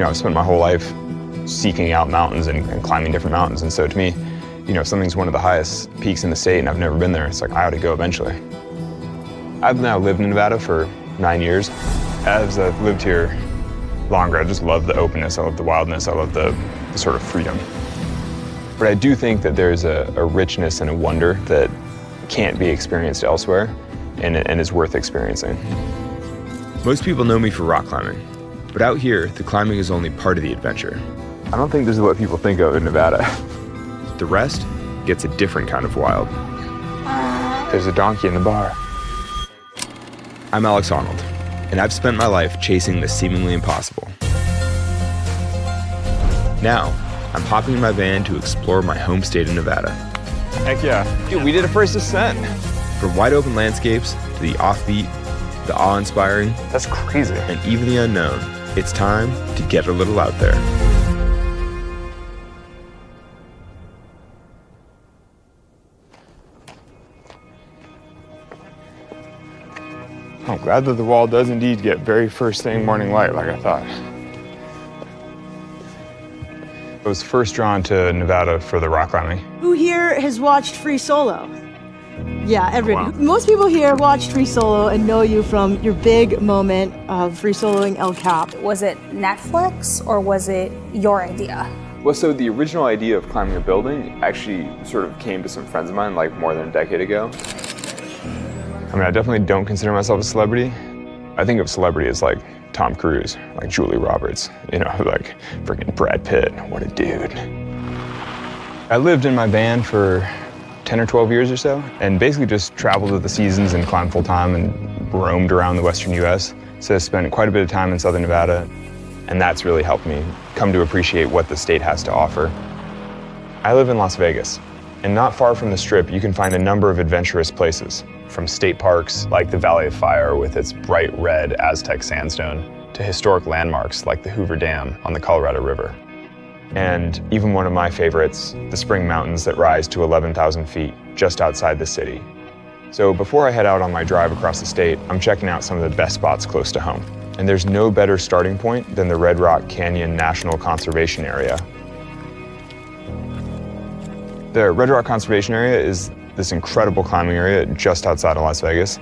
I've spent my whole life seeking out mountains and climbing different mountains. And so to me, if something's one of the highest peaks in the state and I've never been there, it's like I ought to go eventually. I've now lived in Nevada for 9 years. As I've lived here longer, I just love the openness, I love the wildness, I love the sort of freedom. But I do think that there's a richness and a wonder that can't be experienced elsewhere and is worth experiencing. Most people know me for rock climbing, but out here, the climbing is only part of the adventure. I don't think this is what people think of in Nevada. The rest gets a different kind of wild. There's a donkey in the bar. I'm Alex Honnold, and I've spent my life chasing the seemingly impossible. Now, I'm hopping in my van to explore my home state of Nevada. Heck yeah. Dude, we did a first ascent. From wide open landscapes to the offbeat, the awe-inspiring, that's crazy, and even the unknown, it's time to get a little out there. I'm glad that the wall does indeed get very first thing morning light like I thought. I was first drawn to Nevada for the rock climbing. Who here has watched Free Solo? Yeah, everybody. Wow. Most people here watched Free Solo and know you from your big moment of free soloing El Cap. Was it Netflix or was it your idea? Well, so the original idea of climbing a building actually sort of came to some friends of mine like more than a decade ago. I mean, I definitely don't consider myself a celebrity. I think of celebrity as like Tom Cruise, like Julia Roberts, like freaking Brad Pitt. What a dude. I lived in my van for 10 or 12 years or so, and basically just traveled with the seasons and climbed full time and roamed around the western US. So I spent quite a bit of time in southern Nevada, and that's really helped me come to appreciate what the state has to offer. I live in Las Vegas, and not far from the Strip, you can find a number of adventurous places. From state parks like the Valley of Fire with its bright red Aztec sandstone to historic landmarks like the Hoover Dam on the Colorado River. And even one of my favorites, the Spring Mountains that rise to 11,000 feet just outside the city. So before I head out on my drive across the state, I'm checking out some of the best spots close to home. And there's no better starting point than the Red Rock Canyon National Conservation Area. The Red Rock Conservation Area is this incredible climbing area just outside of Las Vegas.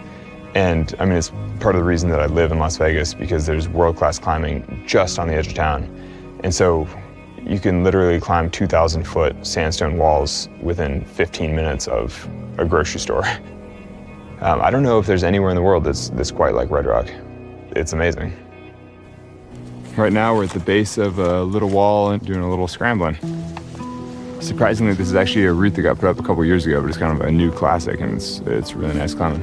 And I mean, it's part of the reason that I live in Las Vegas because there's world-class climbing just on the edge of town. And so you can literally climb 2,000-foot sandstone walls within 15 minutes of a grocery store. I don't know if there's anywhere in the world that's quite like Red Rock. It's amazing. Right now we're at the base of a little wall and doing a little scrambling. Surprisingly, this is actually a route that got put up a couple years ago, but it's kind of a new classic, and it's really nice climbing.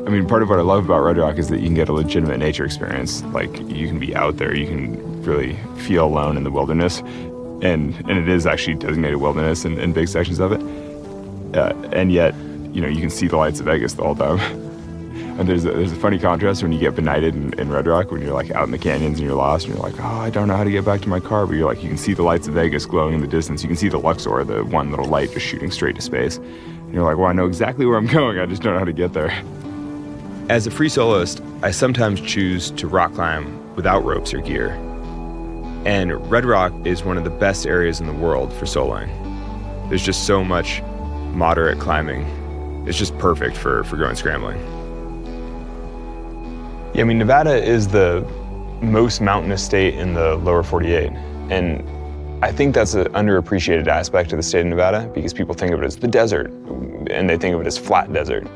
I mean, part of what I love about Red Rock is that you can get a legitimate nature experience. Like, you can be out there, you can really feel alone in the wilderness, and it is actually designated wilderness in big sections of it. And yet, you can see the lights of Vegas the whole time. And there's a funny contrast when you get benighted in Red Rock, when you're like out in the canyons and you're lost and you're like, oh, I don't know how to get back to my car. But you're like, you can see the lights of Vegas glowing in the distance. You can see the Luxor, the one little light just shooting straight to space. And you're like, well, I know exactly where I'm going. I just don't know how to get there. As a free soloist, I sometimes choose to rock climb without ropes or gear. And Red Rock is one of the best areas in the world for soloing. There's just so much moderate climbing. It's just perfect for going scrambling. Yeah, I mean, Nevada is the most mountainous state in the lower 48. And I think that's an underappreciated aspect of the state of Nevada because people think of it as the desert and they think of it as flat desert.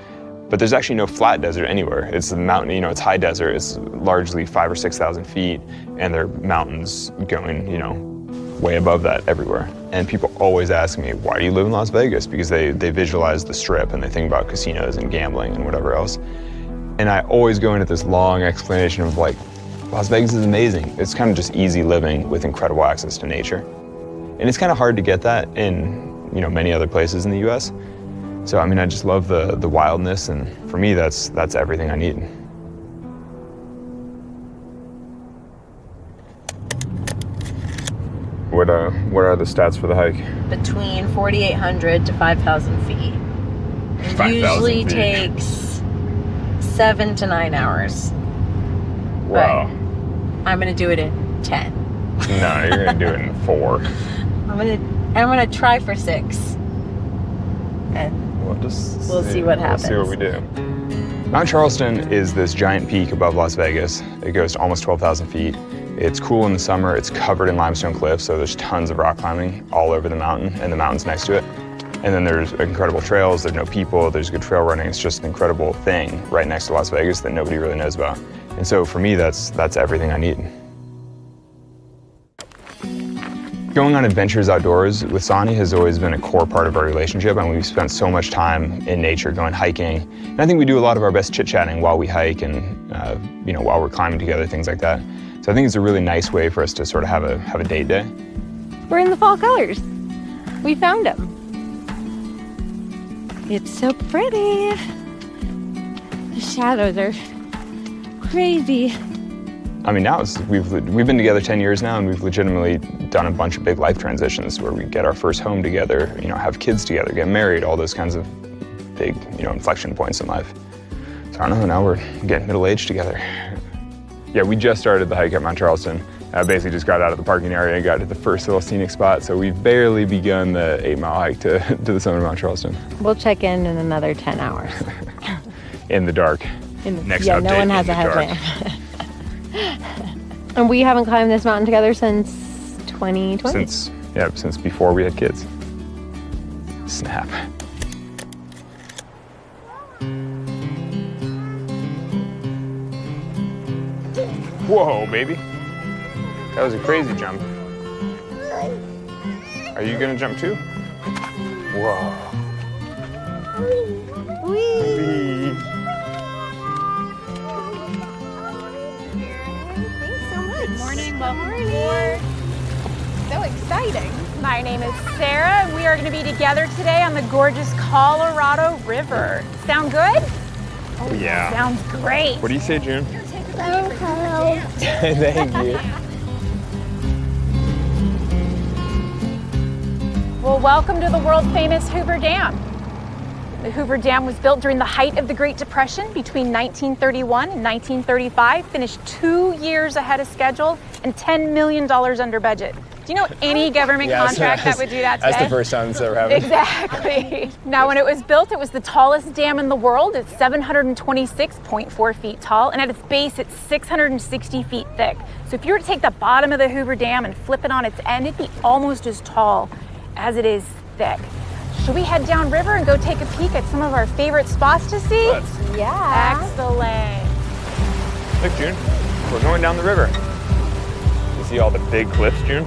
But there's actually no flat desert anywhere. It's the mountain, it's high desert. It's largely 5,000 or 6,000 feet and there are mountains going, way above that everywhere. And people always ask me, why do you live in Las Vegas? Because they visualize the Strip and they think about casinos and gambling and whatever else. And I always go into this long explanation of like, Las Vegas is amazing. It's kind of just easy living with incredible access to nature. And it's kind of hard to get that in, many other places in the US. So, I mean, I just love the wildness, and for me, that's everything I need. What are the stats for the hike? Between 4,800 to 5,000 feet. usually 5,000 feet. takes 7 to 9 hours. Wow. I'm gonna do it in 10. No, you're gonna do it in 4. I'm gonna try for 6. And we'll see what happens. We'll see what we do. Mount Charleston is this giant peak above Las Vegas. It goes to almost 12,000 feet. It's cool in the summer. It's covered in limestone cliffs, so there's tons of rock climbing all over the mountain and the mountains next to it. And then there's incredible trails. There's no people. There's good trail running. It's just an incredible thing right next to Las Vegas that nobody really knows about. And so for me, that's everything I need. Going on adventures outdoors with Sonny has always been a core part of our relationship, and we've spent so much time in nature going hiking. And I think we do a lot of our best chit-chatting while we hike and while we're climbing together, things like that. So I think it's a really nice way for us to sort of have a date day. We're in the fall colors. We found them. It's so pretty. The shadows are crazy. I mean, now we've been together 10 years now, and we've legitimately done a bunch of big life transitions where we get our first home together, have kids together, get married, all those kinds of big, inflection points in life. So I don't know, now we're getting middle-aged together. Yeah, we just started the hike at Mount Charleston. Basically just got out of the parking area and got to the first little scenic spot, so we've barely begun the 8-mile hike to the summit of Mount Charleston. We'll check in another 10 hours. In the dark. Next yeah, update, no one has a headlamp. And we haven't climbed this mountain together since 2020? Since before we had kids. Snap. Whoa, baby. That was a crazy jump. Are you gonna jump too? Whoa. Whee! Good morning, welcome aboard. So exciting. My name is Sarah, and we are going to be together today on the gorgeous Colorado River. Sound good? Oh, yeah. Sounds great. What do you say, June? Hello. Thank you. Well, welcome to the world-famous Hoover Dam. The Hoover Dam was built during the height of the Great Depression between 1931 and 1935, finished 2 years ahead of schedule and $10 million under budget. Do you know any government contract that would do that today? That's the first time it's ever happened. Exactly. Now, when it was built, it was the tallest dam in the world. It's 726.4 feet tall, and at its base, it's 660 feet thick. So if you were to take the bottom of the Hoover Dam and flip it on its end, it'd be almost as tall as it is thick. Should we head downriver and go take a peek at some of our favorite spots to see? Yeah. Excellent. Look, June, we're going down the river. You see all the big cliffs, June?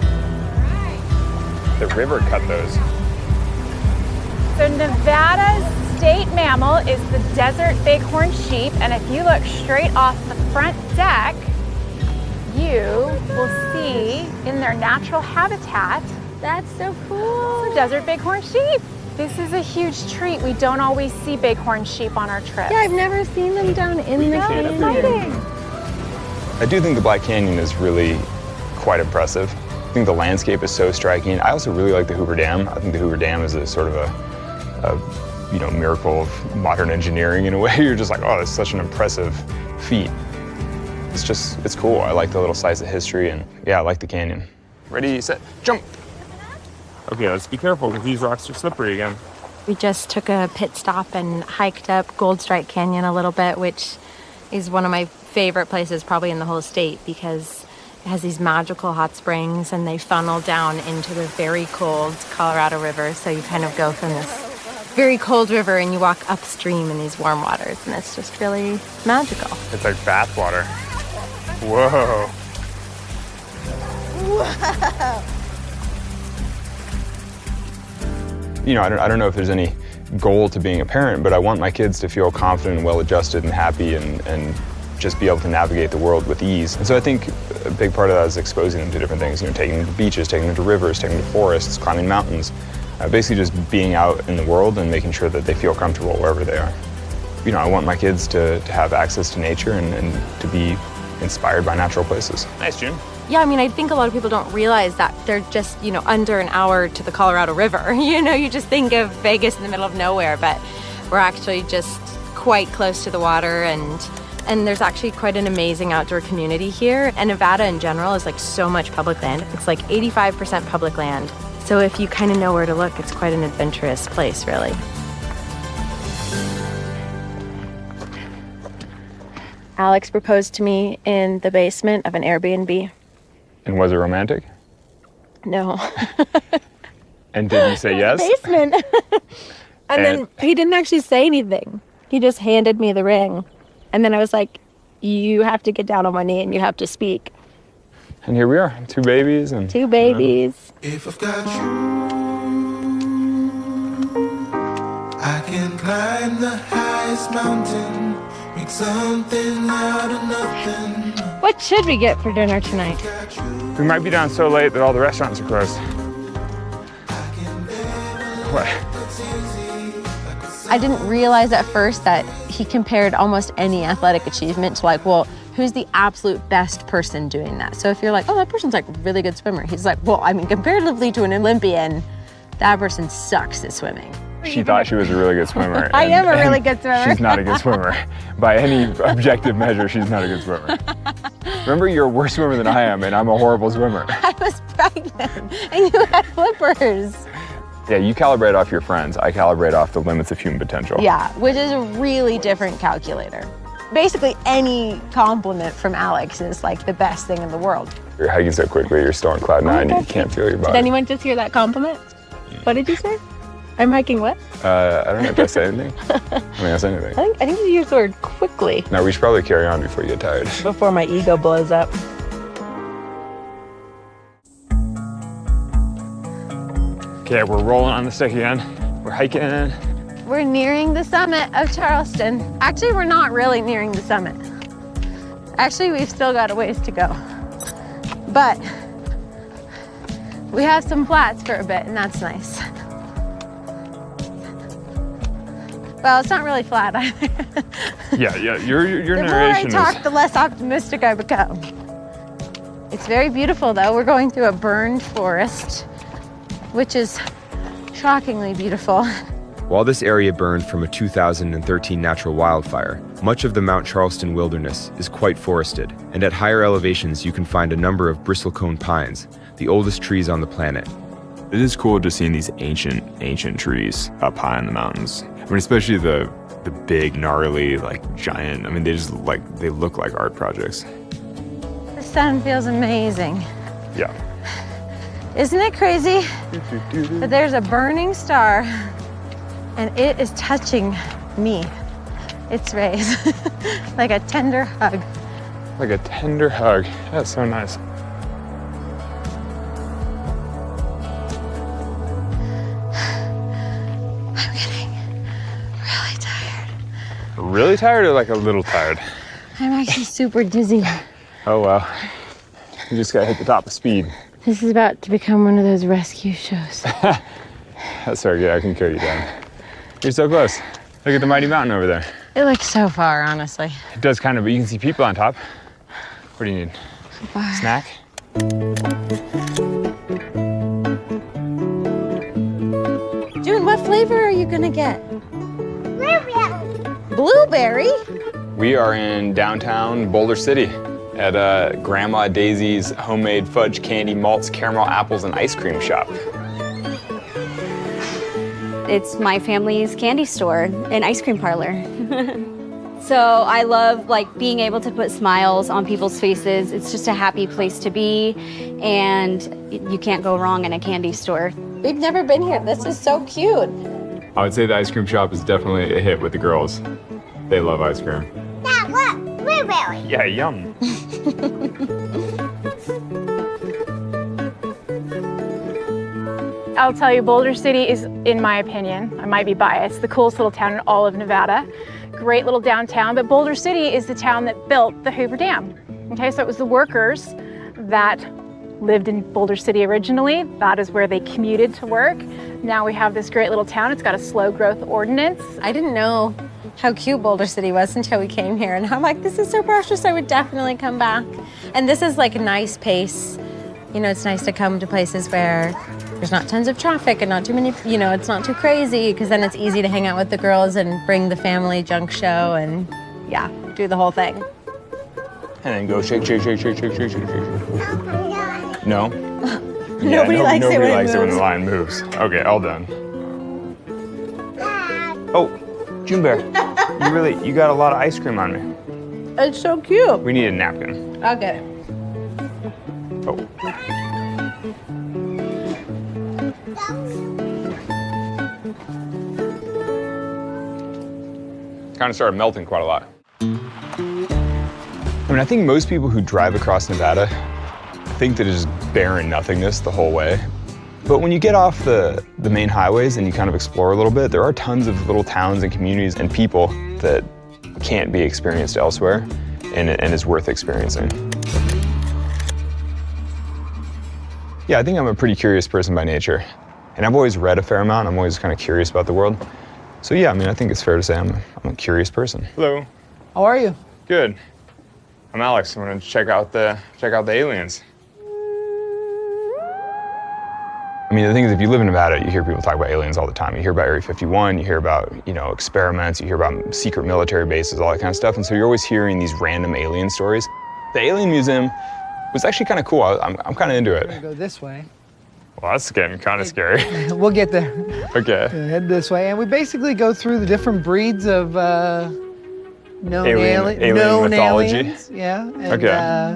The river cut those. So Nevada's state mammal is the desert bighorn sheep, and if you look straight off the front deck, you will see in their natural habitat. That's so cool. So desert bighorn sheep. This is a huge treat. We don't always see bighorn sheep on our trips. Yeah, I've never seen them down in the canyon. Exciting. I do think the Black Canyon is really quite impressive. I think the landscape is so striking. I also really like the Hoover Dam. I think the Hoover Dam is a sort of a miracle of modern engineering in a way. You're just like, oh, that's such an impressive feat. It's cool. I like the little slice of history, and yeah, I like the canyon. Ready, set, jump. Okay, let's be careful because these rocks are slippery again. We just took a pit stop and hiked up Gold Strike Canyon a little bit, which is one of my favorite places probably in the whole state because it has these magical hot springs and they funnel down into the very cold Colorado River. So you kind of go from this very cold river and you walk upstream in these warm waters, and it's just really magical. It's like bath water. Whoa. Wow. I don't know if there's any goal to being a parent, but I want my kids to feel confident and well-adjusted and happy and just be able to navigate the world with ease. And so I think a big part of that is exposing them to different things, taking them to beaches, taking them to rivers, taking them to forests, climbing mountains, basically just being out in the world and making sure that they feel comfortable wherever they are. I want my kids to have access to nature and to be inspired by natural places. Nice, June. Yeah, I mean, I think a lot of people don't realize that they're just, under an hour to the Colorado River. You just think of Vegas in the middle of nowhere, but We're actually just quite close to the water, and there's actually quite an amazing outdoor community here. And Nevada in general is like so much public land. It's like 85% public land. So if you kind of know where to look, it's quite an adventurous place, really. Alex proposed to me in the basement of an Airbnb. And was it romantic? No. And did you say yes? Basement. and then he didn't actually say anything. He just handed me the ring. And then I was like, you have to get down on one knee and you have to speak. And here we are, 2 babies and... 2 babies. If I've got you, I can climb the highest mountain, make something out of nothing. What should we get for dinner tonight? We might be down so late that all the restaurants are closed. What? I didn't realize at first that he compared almost any athletic achievement to like, well, who's the absolute best person doing that? So if you're like, oh, that person's like a really good swimmer. He's like, well, I mean, comparatively to an Olympian, that person sucks at swimming. She thought she was a really good swimmer. I am a really good swimmer. She's not a good swimmer. By any objective measure, she's not a good swimmer. Remember, you're a worse swimmer than I am, and I'm a horrible swimmer. I was pregnant, and you had flippers. Yeah, you calibrate off your friends. I calibrate off the limits of human potential. Yeah, which is a really different calculator. Basically, any compliment from Alex is like the best thing in the world. You're hiking so quickly, you're still on cloud 9, you can't feel your body. Did anyone just hear that compliment? What did you say? I'm hiking what? I don't know if I say anything. I mean, I say anything. I think you used the word quickly. No, we should probably carry on before you get tired. Before my ego blows up. Okay, we're rolling on the stick again. We're hiking. We're nearing the summit of Charleston. Actually, we're not really nearing the summit. Actually, we've still got a ways to go. But we have some flats for a bit, and that's nice. Well, it's not really flat either. Yeah, your The more I narration talk, is... the less optimistic I become. It's very beautiful, though. We're going through a burned forest, which is shockingly beautiful. While this area burned from a 2013 natural wildfire, much of the Mount Charleston wilderness is quite forested, and at higher elevations you can find a number of bristlecone pines, the oldest trees on the planet. It is cool just seeing these ancient trees up high in the mountains. I mean, especially the big, gnarly, like giant, I mean, they look like art projects. The sun feels amazing. Yeah. Isn't it crazy that there's a burning star and it is touching me, its rays, like a tender hug. Like a tender hug. That's so nice. I'm getting really tired. Really tired or like a little tired? I'm actually super dizzy. Oh, well. You just gotta hit the top of speed. This is about to become one of those rescue shows. That's so good, I can carry you down. You're so close. Look at the mighty mountain over there. It looks so far, honestly. It does kind of, but you can see people on top. What do you need? Snack? June, what flavor are you gonna get? Blueberry. Blueberry? We are in downtown Boulder City at Grandma Daisy's homemade fudge candy, malts, caramel, apples, and ice cream shop. It's my family's candy store and ice cream parlor. So I love being able to put smiles on people's faces. It's just a happy place to be, and you can't go wrong in a candy store. We've never been here. This is so cute. I would say the ice cream shop is definitely a hit with the girls. They love ice cream. Dad, look, blueberry. Yeah, yum. I'll tell you, Boulder City is, in my opinion, I might be biased, the coolest little town in all of Nevada. Great little downtown, but Boulder City is the town that built the Hoover Dam. Okay, so it was the workers that lived in Boulder City originally. That is where they commuted to work. Now we have this great little town. It's got a slow growth ordinance. I didn't know how cute Boulder City was until we came here, and I'm like, this is so precious. I would definitely come back. And this is like a nice pace. You know, it's nice to come to places where there's not tons of traffic and not too many, you know, it's not too crazy, because then it's easy to hang out with the girls and bring the family junk show and, yeah, do the whole thing. And then go shake, shake, shake, shake, shake, shake, shake, shake. No? Nobody likes it when it Nobody likes it when the moves. line moves. Okay, all done. Oh, June Bear, you got a lot of ice cream on me. It's so cute. We need a napkin. Okay. Oh. Kind of started melting quite a lot. I mean, I think most people who drive across Nevada think that it's just barren nothingness the whole way. But when you get off the main highways and you kind of explore a little bit, there are tons of little towns and communities and people that can't be experienced elsewhere and is worth experiencing. Yeah, I think I'm a pretty curious person by nature. And I've always read a fair amount. I'm always kind of curious about the world. So yeah, I mean, I think it's fair to say I'm a curious person. Hello. How are you? Good. I'm Alex. I'm gonna check out the aliens. I mean, the thing is, if you live in Nevada, you hear people talk about aliens all the time. You hear about Area 51, you hear about, you know, experiments, you hear about secret military bases, all that kind of stuff. And so you're always hearing these random alien stories. The Alien Museum was actually kind of cool. I'm kind of into it. We're gonna go this way. Well, that's getting kind of scary. We'll get there. Okay. Head this way, and we basically go through the different breeds of known Alien mythology. aliens. Yeah. And, Okay.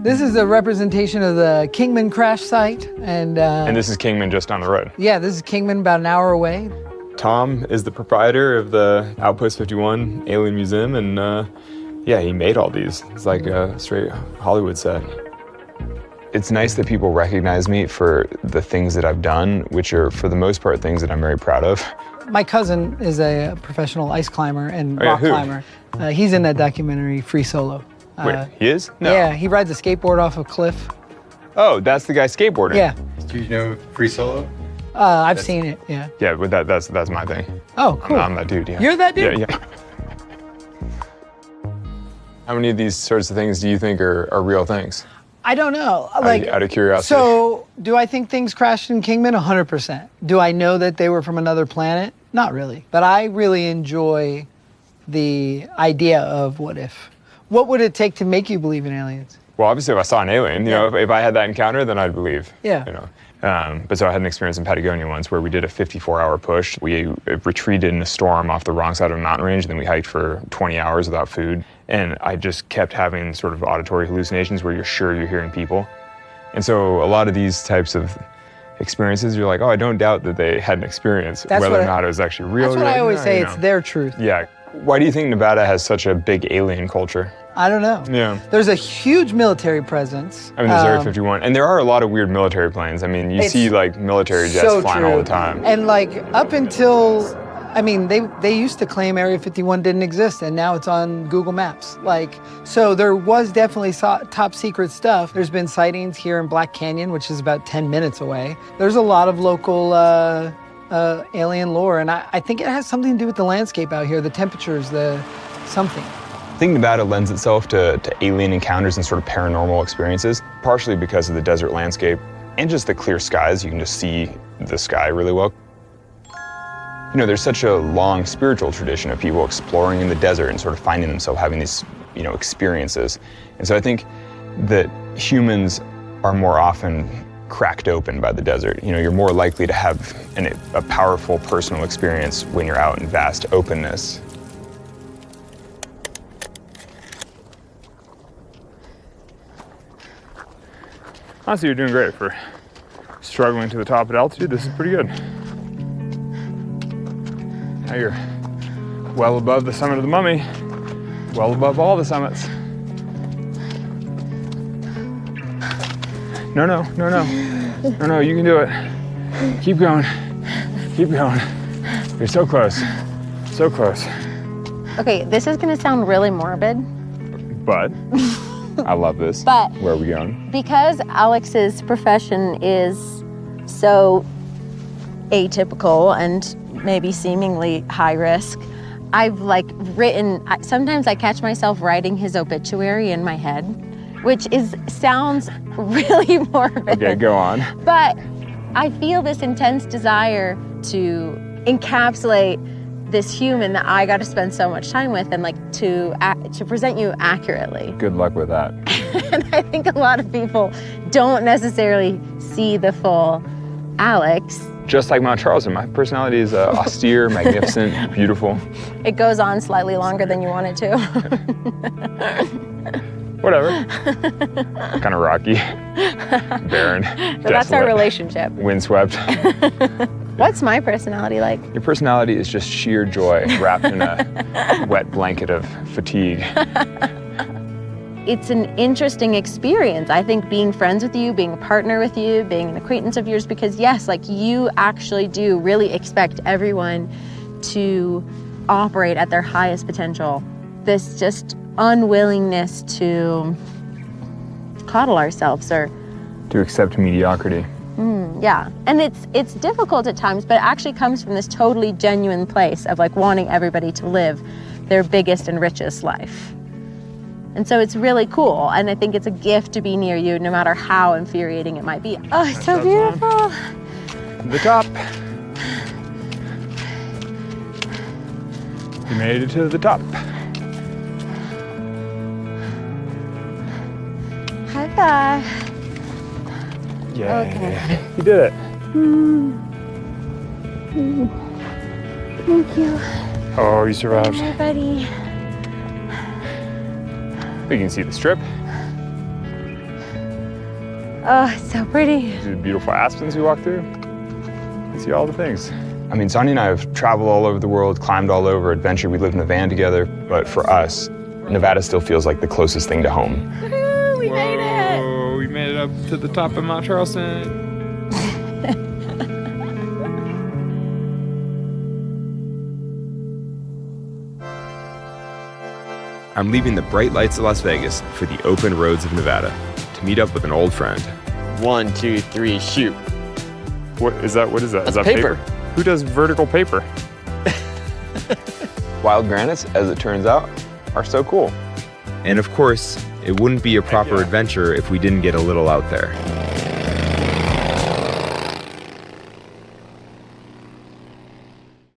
this is a representation of the Kingman crash site, and And this is Kingman just down the road. yeah, this is Kingman, about an hour away. Tom is the proprietor of the Outpost 51 Alien Museum, and yeah, he made all these. It's like a straight Hollywood set. It's nice that people recognize me for the things that I've done, which are, for the most part, things that I'm very proud of. My cousin is a professional ice climber and Oh, yeah, rock who? climber. He's in that documentary, Free Solo. Wait, he is? No. Yeah, he rides a skateboard off a cliff. Oh, that's the guy skateboarding. Yeah. Do you know Free Solo? I've seen it, yeah. Yeah, but that's my thing. Oh, cool. I'm that dude, yeah. You're that dude? Yeah. How many of these sorts of things do you think are real things? I don't know. Out of curiosity. So, do I think things crashed in Kingman? 100%. Do I know that they were from another planet? Not really. But I really enjoy the idea of what if. What would it take to make you believe in aliens? Well, obviously, if I saw an alien, you know, if I had that encounter, then I'd believe. Yeah. You know. But so I had an experience in Patagonia once where we did a 54-hour push. We retreated in a storm off the wrong side of a mountain range, and then we hiked for 20 hours without food. And I just kept having sort of auditory hallucinations where you're sure you're hearing people. And so a lot of these types of experiences, you're like, oh, I don't doubt that they had an experience, whether or not it was actually real. That's what I always say, it's their truth. Yeah. Why do you think Nevada has such a big alien culture? I don't know. Yeah. There's a huge military presence. I mean, there's Area 51, and there are a lot of weird military planes. I mean, you see like military jets so flying true. all the time. And like up until, I mean, they used to claim Area 51 didn't exist, and now it's on Google Maps. Like, so there was definitely top secret stuff. There's been sightings here in Black Canyon, which is about 10 minutes away. There's a lot of local alien lore, and I think it has something to do with the landscape out here, the temperatures, the something. I think Nevada lends itself to alien encounters and sort of paranormal experiences, partially because of the desert landscape and just the clear skies. You can just see the sky really well. You know, there's such a long spiritual tradition of people exploring in the desert and sort of finding themselves having these, you know, experiences. And so I think that humans are more often cracked open by the desert. You know, you're more likely to have a powerful personal experience when you're out in vast openness. Honestly, you're doing great for struggling to the top at altitude. This is pretty good. Now you're well above the summit of the Mummy, well above all the summits. No, you can do it. Keep going, keep going. You're so close, so close. Okay, this is gonna sound really morbid. But I love this. But where are we going? Because Alex's profession is so atypical and maybe seemingly high risk, I've sometimes I catch myself writing his obituary in my head, which sounds really morbid. Okay, go on. But I feel this intense desire to encapsulate this human that I got to spend so much time with and like to present you accurately. Good luck with that. And I think a lot of people don't necessarily see the full Alex. Just like Mount Charleston, my personality is austere, magnificent, beautiful. It goes on slightly longer than you want it to. Whatever. Kind of rocky, barren, So that's our relationship. Windswept. What's my personality like? Your personality is just sheer joy wrapped in a wet blanket of fatigue. It's an interesting experience. I think being friends with you, being a partner with you, being an acquaintance of yours, because yes, like you actually do really expect everyone to operate at their highest potential. This just unwillingness to coddle ourselves or to accept mediocrity. Yeah, and it's difficult at times, but it actually comes from this totally genuine place of like wanting everybody to live their biggest and richest life. And so it's really cool, and I think it's a gift to be near you, no matter how infuriating it might be. Oh, it's so beautiful. The top. You made it to the top. High five. Yeah, Okay. You did it. Thank you. Oh, you survived. Hi, buddy. You can see the strip. Oh, it's so pretty. See the beautiful aspens we walked through. You can see all the things. I mean, Sonia and I have traveled all over the world, climbed all over, adventured. We lived in a van together. But for us, Nevada still feels like the closest thing to home. Woo-hoo, we made it. Oh, we made it up to the top of Mount Charleston. I'm leaving the bright lights of Las Vegas for the open roads of Nevada to meet up with an old friend. 1, 2, 3, shoot. What is that? What is that? That's is that paper. Who does vertical paper? Wild granites, as it turns out, are so cool. And of course, it wouldn't be a proper adventure if we didn't get a little out there.